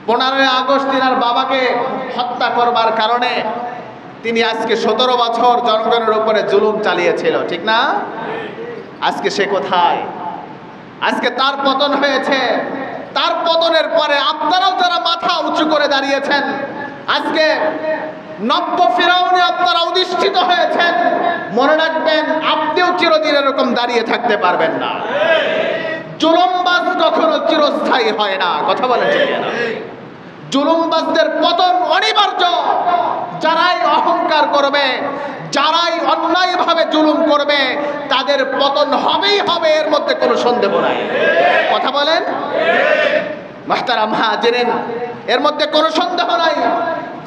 15 August তিনার বাবাকে হত্যা করবার কারণে তিনি আজকে 17 বছর জনগণের উপরে জুলুম চালিয়েছিল, ঠিক না? আজকে সে কোথায়? আজকে তার পতন হয়েছে। তার পতনের পরে আপনারাও যারা মাথা উঁচু করে দাঁড়িয়েছেন, আজকে নব্য ফিরাউনে আপনারা অধিষ্ঠিত হয়েছেন, মনে রাখবেন আপনিও চিরদিন এরকম দাঁড়িয়ে থাকতে পারবেন না। জুলুমবাজ কখনো চিরস্থায়ী হয় না, কথা বলেন ঠিক না? জুলুমবাজদের পতন অনিবার্য। যারাই অহংকার করবে, যারাই অন্যায়ভাবে জুলুম করবে, তাদের পতন হবেই হবে, এর মধ্যে কোনো সন্দেহ নাই। কথা বলেন মুহতারাম হাজিরিন, এর মধ্যে কোনো সন্দেহ নাই।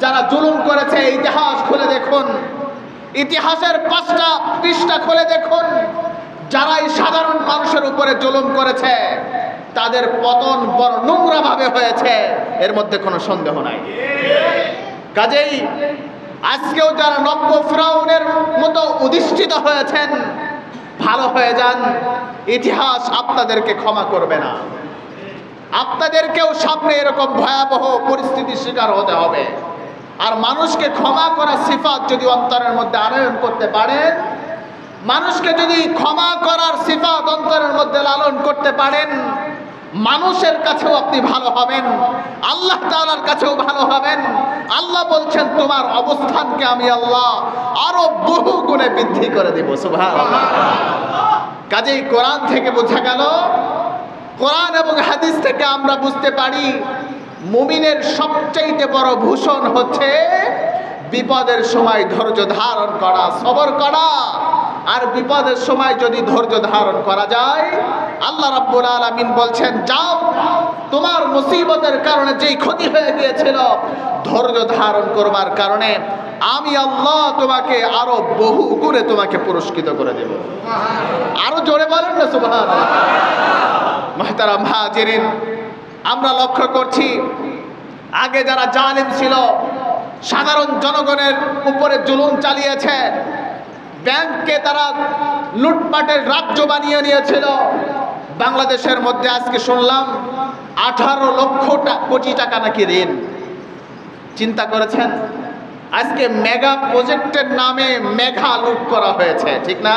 যারা জুলুম করেছে ইতিহাস খুলে দেখুন, ইতিহাসের 5টা পৃষ্ঠা খুলে দেখুন, যারাই সাধারণ মানুষের উপরে জুলুম করেছে তাদের পতন বড় নোংরাভাবে হয়েছে, এর মধ্যে কোনো সন্দেহ নাই। কাজেই আজকেও যারা নব্য ফিরাউনের মতো অধিষ্ঠিত হয়েছেন, ভালো হয়ে যান, ইতিহাস আপনাদেরকে ক্ষমা করবে না। আপনাদেরকেও সামনে এরকম ভয়াবহ পরিস্থিতির শিকার হতে হবে। আর মানুষকে ক্ষমা করার সিফাত যদি অন্তরের মধ্যে আনয়ন করতে পারেন, মানুষকে যদি ক্ষমা করার সিফাত অন্তরের মধ্যে লালন করতে পারেন, মানুষের কাছেও আপনি ভালো হবেন, আল্লাহ তাআলার কাছেও ভালো হবেন। আল্লাহ বলছেন তোমার অবস্থানকে আমি আল্লাহ আরো বহু গুণে বৃদ্ধি করে দেব। সুবহানাল্লাহ। কাজেই কোরআন থেকে বোঝা গেল, কোরআন এবং হাদিস থেকে আমরা বুঝতে পারি মুমিনের সবচাইতে বড় ভূষণ হচ্ছে বিপদের সময় ধৈর্য ধারণ করা, সবর করা। আর বিপদের সময় যদি ধৈর্য ধারণ করা যায়, আল্লাহ রাব্বুল আলামিন বলছেন যাও, তোমার মুসিবতের কারণে যেই ক্ষতি হয়ে গিয়েছিল, ধৈর্য ধারণ করবার কারণে আমি আল্লাহ তোমাকে আরো বহু গুণে তোমাকে পুরস্কৃত করে দেব। আরো জোরে বলেন না সুবহানাল্লাহ। মুহতারাম হাজিরিন, আমরা লক্ষ্য করছি আগে যারা জালিম ছিল, সাধারণ জনগণের উপরে জুলুম চালিয়েছে, ব্যাংককে তারা লুটপাটের রাজ্য বানিয়ে নিয়েছিল। বাংলাদেশের মধ্যে আজকে শুনলাম 18 লক্ষ কোটি টাকা নাকি ঋণ। চিন্তা করেছেন? আজকে মেগা প্রজেক্টের নামে মেঘা লুট করা হয়েছে, ঠিক না?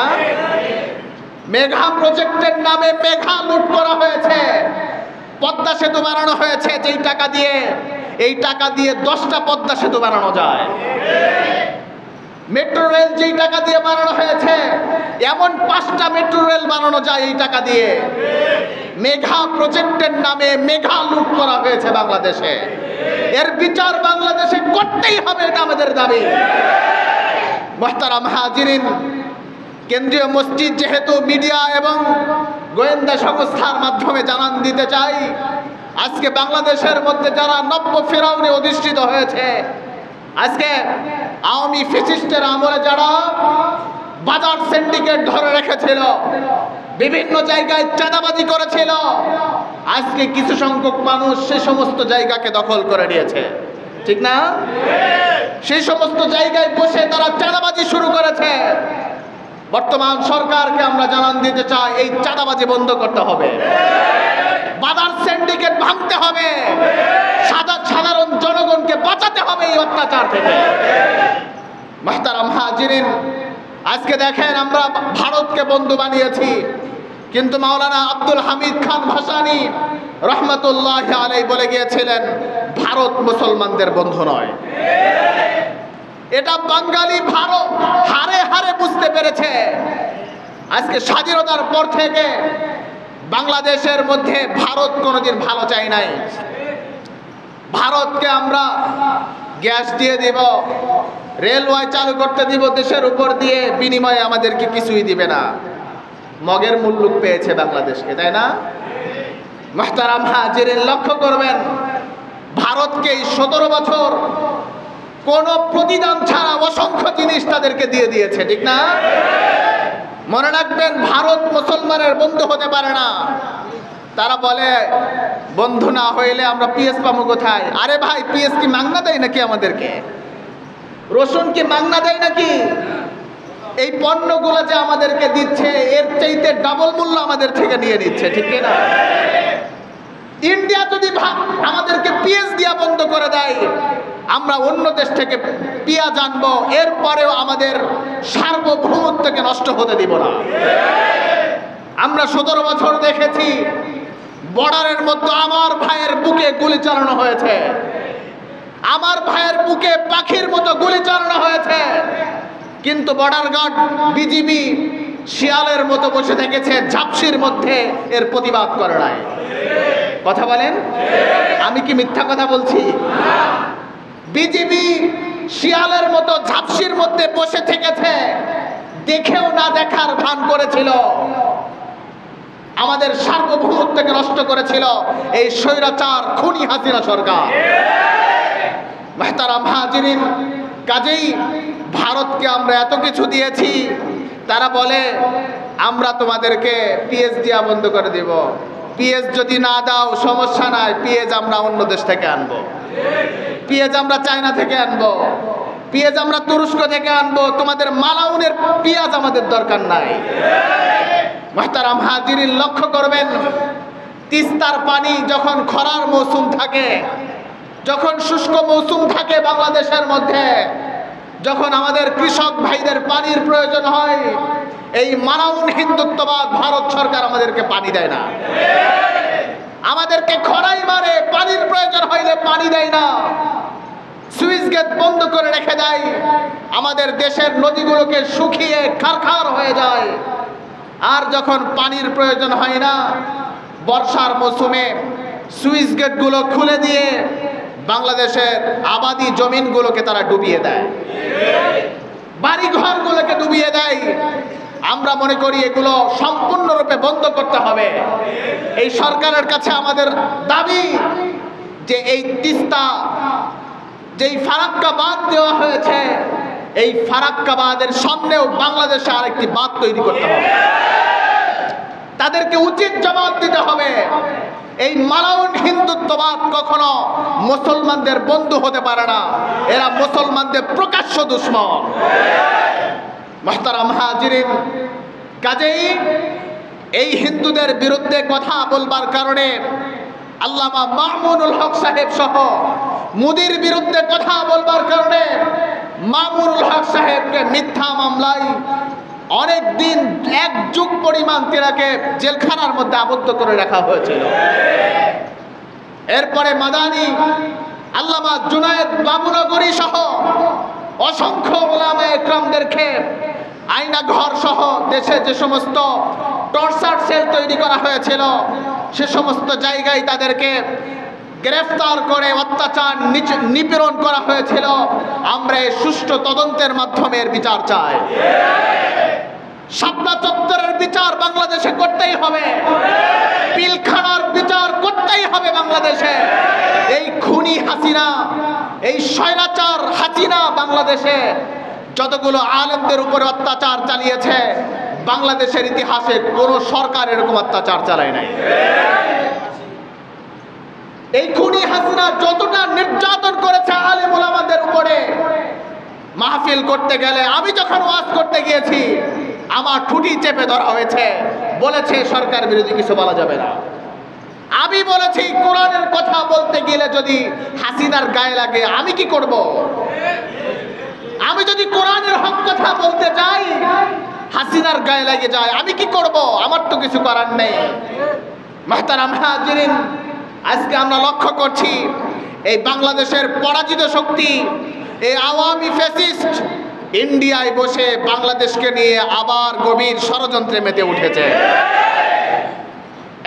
মেঘা প্রজেক্টের নামে মেঘা লুট করা হয়েছে। পদ্মা সেতু বানানো হয়েছে যেই টাকা দিয়ে, এই টাকা দিয়ে 10টা পদ্মা সেতু বানানো যায়। মেট্রো রেল যেই টাকা দিয়ে বানানো হয়েছে, এমন 5টা মেট্রো রেল বানানো যায় এই টাকা দিয়ে। মেঘা প্রজেক্টের নামে মেঘা লুট করা হয়েছে বাংলাদেশে। এর বিচার বাংলাদেশে করতেই হবে, এটা আমাদের দাবি। মুহতারাম হাজিরিন, কেন্দ্রীয় মসজিদ যেহেতু মিডিয়া এবং গোয়েন্দা সংস্থার মাধ্যমে জানান দিতে চাই, আজকে বাংলাদেশের মধ্যে যারা নব্য ফিরাউনে অধিষ্ঠিত হয়েছে, আজকে আওয়ামী ফ্যাসিস্টের আমলে যারা বাজার সিন্ডিকেট ধরে রেখেছিল, বিভিন্ন জায়গায় চাঁদাবাজি করেছিল, আজকে কিছু সংখ্যক মানুষ সে সমস্ত জায়গাকে দখল করে নিয়েছে, ঠিক না? সেই সমস্ত জায়গায় বসে তারা চাঁদাবাজি শুরু করেছে। বর্তমান সরকারকে আমরা জানান দিতে চাই, এই চাঁদাবাজি বন্ধ করতে হবে, বাজার সিন্ডিকেট ভাঙতে হবে, সাধারণ জনগণকে বাঁচাতে হবে এই অত্যাচার থেকে। মুহতারাম হাজিরিন, আজকে দেখেন আমরা ভারতকে বন্ধু বানিয়েছি, কিন্তু মাওলানা আব্দুল হামিদ খান ভাসানী রহমতুল্লাহ আলাইহি বলে গিয়েছিলেন ভারত মুসলমানদের বন্ধু নয়। এটা বাঙালি ভারত হারে হারে বুঝতে পেরেছে। আজকে স্বাধীনতার পর থেকে বাংলাদেশের মধ্যে ভারত কোনোদিন ভালো চাই নাই। ভারতকে আমরা গ্যাস দিয়ে দিব, রেলওয়ে চালু করতে দিব দেশের উপর দিয়ে, বিনিময়ে আমাদেরকে কিছুই দিবে না। মগের মুল্লুক পেয়েছে বাংলাদেশকে, তাই না? মুহতারাম হাজিরিন, লক্ষ্য করবেন ভারতকে 17 বছর কোনো প্রতিদান ছাড়া অসংখ্য জিনিস তাদেরকে দিয়ে দিয়েছে, ঠিক না? মনে রাখবেন ভারত মুসলমানের বন্ধু হতে পারে না। তারা বলে বন্ধু না হইলে আমরা পিএস পাবো কোথায়? আরে ভাই, পিএস কি মাগনা দেয় নাকি আমাদেরকে? রসুন কি মাগনা দেয় নাকি? এই পণ্যগুলো যে আমাদেরকে দিচ্ছে, এর চাইতে ডাবল মূল্য আমাদের থেকে নিয়ে নিচ্ছে, ঠিক না? ইন্ডিয়া যদি আমাদেরকে পিএস দিয়া আমরা অন্য দেশ থেকে পেঁয়াজ আনবো, এরপরেও আমাদের সার্বভৌমত্বকে নষ্ট হতে দিব না। আমরা 17 বছর দেখেছি বর্ডারের মধ্যে আমার ভাইয়ের বুকে গুলি চালানো হয়েছে, আমার ভাইয়ের বুকে পাখির মতো গুলি চালানো হয়েছে, কিন্তু বর্ডার গার্ড বিজিবি শিয়ালের মতো বসে থেকেছে, ঝাপসির মধ্যে এর প্রতিবাদ করে নাই। কথা বলেন, আমি কি মিথ্যা কথা বলছি? বিজিবি শিয়ালের মতো ঝাপসির মধ্যে বসে থেকেছে, দেখেও না দেখার ভান করেছিল, আমাদের সার্বভৌমত্বকে নষ্ট করেছিল এই স্বৈরাচার খুনি হাসিনা সরকার। মেহতারাম হাজিরিন, কাজেই ভারতকে আমরা এত কিছু দিয়েছি, তারা বলে আমরা তোমাদেরকে পিএস দিয়া বন্ধ করে দেব। পিএস যদি না দাও সমস্যা নাই, পিএস আমরা অন্য দেশ থেকে আনবো, পিএস আমরা চায়না থেকে আনবো, পিএস আমরা তুরস্ক থেকে আনবো, তোমাদের মালাউনের পেঁয়াজ আমাদের দরকার নাই। মুহতারাম হাজিরিন, লক্ষ্য করবেন, তিস্তার পানি যখন খরার মৌসুম থাকে, যখন শুষ্ক মৌসুম থাকে বাংলাদেশের মধ্যে, যখন আমাদের কৃষক ভাইদের পানির প্রয়োজন হয়, এই মালাউন হিন্দুত্ববাদ ভারত সরকার আমাদেরকে পানি দেয় না, আমাদেরকে খরাই মারে, পানির প্রয়োজন হইলে পানি দেয় না, সুইচ গেট বন্ধ করে রেখে দেয়, আমাদের দেশের নদীগুলোকে শুকিয়ে খারখার হয়ে যায়। আর যখন পানির প্রয়োজন হয় না, বর্ষার মৌসুমে সুইচ গেটগুলো খুলে দিয়ে বাংলাদেশের আবাদি জমিনগুলোকে তারা ডুবিয়ে দেয়, বাড়িঘরগুলোকে ডুবিয়ে দেয়। আমরা মনে করি এগুলো সম্পূর্ণরূপে বন্ধ করতে হবে। এই সরকারের কাছে আমাদের দাবি যে এই তিস্তা, যেই ফারাক্কা বাঁধ দেওয়া হয়েছে, এই ফারাক্কা বাঁধের সামনেও বাংলাদেশে আরেকটি বাঁধ তৈরি করতে হবে, তাদেরকে উচিত জবাব দিতে হবে। এই মালাউন হিন্দুত্ববাদ কখনো মুসলমানদের বন্ধু হতে পারে না, এরা মুসলমানদের প্রকাশ্য দুশমন। মুহতারাম হাজিরিন, কাজেই এই হিন্দুদের বিরুদ্ধে কথা বলবার কারণে আল্লামা মামুনুল হক সাহেব সহ মোদির বিরুদ্ধে কথা বলবার কারণে মামুনুল হক সাহেবকে মিথ্যা মামলায় অনেক দিন, 1 যুগ পরিমাণ তিনাকে জেলখানার মধ্যে আবদ্ধ করে রাখা হয়েছিল। এরপরে মাদানী, আল্লামা জুনায়েদ বাবুনগরী সহ অসংখ্য উলামায়ে ইকরামদেরকে আয়না ঘর সহ দেশে যে সমস্ত টর্চার সেল তৈরি করা হয়েছিল, সে সমস্ত জায়গায় তাদেরকে গ্রেফতার করে অত্যাচার নিপীড়ন করা হয়েছিল। আমরা এই সুষ্ঠু তদন্তের মাধ্যমে এর বিচার চাই। শাপলা চত্বরের বিচার বাংলাদেশে করতেই হবে, পিলখানার বিচার করতেই হবে বাংলাদেশে। এই খুনি হাসিনা, এই স্বৈরাচার হাসিনা বাংলাদেশে যতগুলো আলেমদের উপরে অত্যাচার চালিয়েছে, বাংলাদেশের ইতিহাসে কোন সরকার এরকম অত্যাচার চালায় নাই। এই খুনি হাসিনা যতটা নির্যাতন করেছে আলেম ওলামাদের উপরে, মাহফিল করতে গেলে, আমি যখন ওয়াজ করতে গিয়েছি আমার ঠুটি চেপে ধরা হয়েছে, বলেছে সরকার বিরোধী কিছু বলা যাবে না। আমি বলেছি কোরআনের কথা বলতে গেলে যদি হাসিনার গায়ে লাগে আমি কি করব? আমি যদি কোরআনের হক কথা বলতে যাই হাসিনার গায়ে লাগে যায়, আমি কি করব? আমার তো কিছু করার নেই। মুহতারাম হাজিরিন, আজকে আমরা লক্ষ্য করছি এই বাংলাদেশের পরাজিত শক্তি, এই আওয়ামী ফ্যাসিস্ট ইন্ডিয়ায় বসে বাংলাদেশকে নিয়ে আবার গভীর ষড়যন্ত্রে মেতে উঠেছে।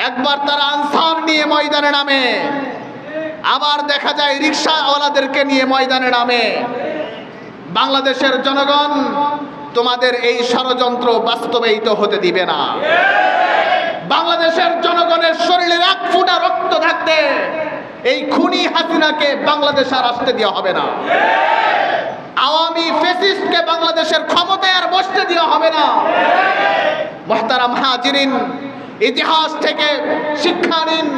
একবার তারা আনসার নিয়ে ময়দানে নামে, আবার দেখা যায় রিকশাওয়ালাদেরকে নিয়ে ময়দানে নামে। বাংলাদেশের জনগণ তোমাদের এই ষড়যন্ত্র বাস্তবায়িত হতে দিবে না। বাংলাদেশের জনগণের শরীরে 1 ফোঁটা রক্ত থাকতে এই খুনি হাসিনাকে বাংলাদেশে আর আসতে দেওয়া হবে না। আওয়ামী ফ্যাসিস্টকে বাংলাদেশের ক্ষমতায় আর বসতে দেওয়া হবে না। মুহতারাম হাজিরিন, ইতিহাস থেকে শিক্ষা নিন।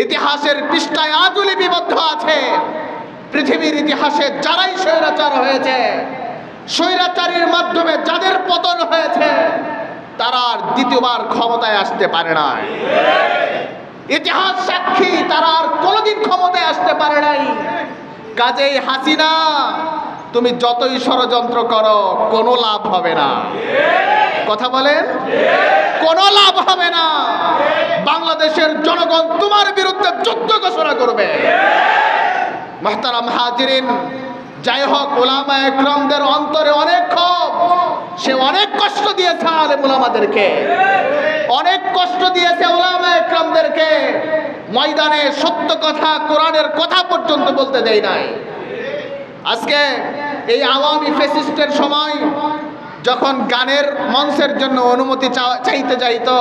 ইতিহাসের পৃষ্ঠায় আজও লিপিবদ্ধ আছে পৃথিবীর ইতিহাসে যারাই স্বৈরাচার হয়েছে, স্বৈরাচারের মাধ্যমে যাদের পতন হয়েছে, তারা আর দ্বিতীয়বার ক্ষমতায় আসতে পারে না। ইতিহাস সাক্ষী, তারা আর কোনোদিন ক্ষমতায় আসতে পারে নাই। কাজেই হাসিনা, তুমি যতই ষড়যন্ত্র করো কোনো লাভ হবে না। কথা বলেন, কোনো লাভ হবে না। বাংলাদেশের জনগণ তোমার বিরুদ্ধে যুদ্ধ ঘোষণা করবে। মুহতারাম হাজিরিন, যাই হোক, উলামা একরামদের অন্তরে অনেক ক্ষোভ। সে অনেক কষ্ট দিয়েছে আলেম উলামাদেরকে, অনেক কষ্ট দিয়েছে উলামা একরামদেরকে। ময়দানে সত্য কথা, কোরআনের কথা পর্যন্ত বলতে দেয় নাই। আজকে এই আওয়ামী ফ্যাসিস্টের সময় যখন গানের মঞ্চের জন্য অনুমতি চাইতে যাইতো,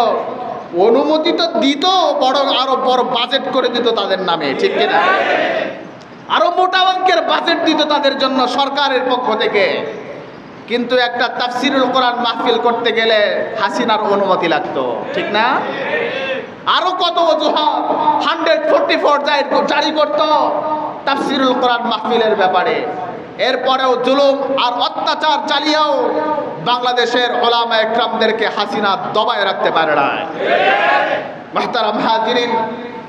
অনুমতি তো দিত, বড় আরো বড় বাজেট করে দিত তাদের নামে, ঠিক কিনা? আরো মোটা অঙ্কের বাজেট দিত তাদের জন্য সরকারের পক্ষ থেকে। কিন্তু একটা তাফসিরুল কোরআন মাহফিল করতে গেলে হাসিনার অনুমতি লাগতো, ঠিক না? আরো কত অজুহাত 144 জারি করত তাফসিরুল কোরআন মাহফিলের ব্যাপারে। এরপরেও জুলুম আর অত্যাচার চালিয়েও বাংলাদেশের উলামা একরামদেরকে হাসিনা দবায় রাখতে পারে না। মুহতারাম হাজিরিন,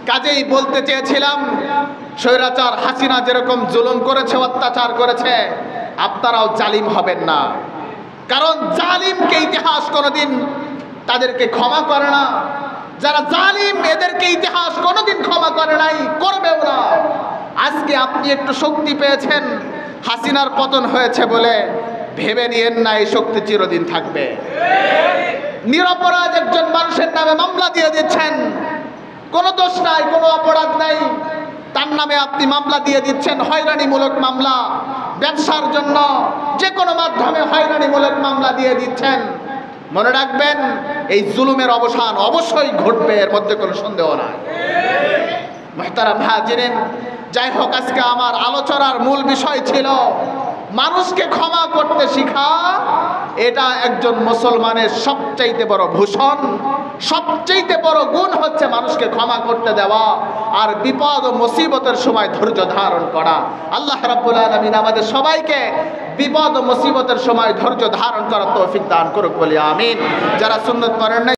কাজেই বলতে চেয়েছিলাম, স্বৈরাচার হাসিনা যেরকম জুলুম করেছে, অত্যাচার করেছে, আপনারাও জালিম হবেন না। কারণ জালিমকে ইতিহাস কোনোদিন তাদেরকে ক্ষমা করে না। যারা জালিম, এদেরকে ইতিহাস কোনোদিন ক্ষমা করে নাই, করবেও না। আজকে আপনি একটু শক্তি পেয়েছেন, হাসিনার পতন হয়েছে বলে ভেবে নিয়েন না এই শক্তি চিরদিন থাকবে। নিরপরাধ একজন মানুষের নামে মামলা দিয়ে দিচ্ছেন, কোনো দোষ নাই, কোনো অপরাধ নাই, তার নামে আপনি মামলা দিয়ে দিচ্ছেন, হয়রানিমূলক মামলা। ব্যবসার জন্য যে কোনো মাধ্যমে হয়রানিমূলক মামলা দিয়ে দিচ্ছেন। মনে রাখবেন, এই জুলুমের অবসান অবশ্যই ঘটবে, এর মধ্যে কোনো সন্দেহ নাই। মুহতারাম হাজিরিন, যাই হোক, আজকে আমার আলোচনার মূল বিষয় ছিল মানুষকে ক্ষমা করতে শিখা। এটা একজন মুসলমানের সবচাইতে বড় ভূষণ, সবচাইতে বড় গুণ হচ্ছে মানুষকে ক্ষমা করতে দেওয়া আর বিপদ ও মুসিবতের সময় ধৈর্য ধারণ করা। আল্লাহ রাব্বুল আলামিন আমাদের সবাইকে বিপদ ও মুসিবতের সময় ধৈর্য ধারণ করার তৌফিক দান করুক বলি আমিন। যারা সুন্নাত পড়েন না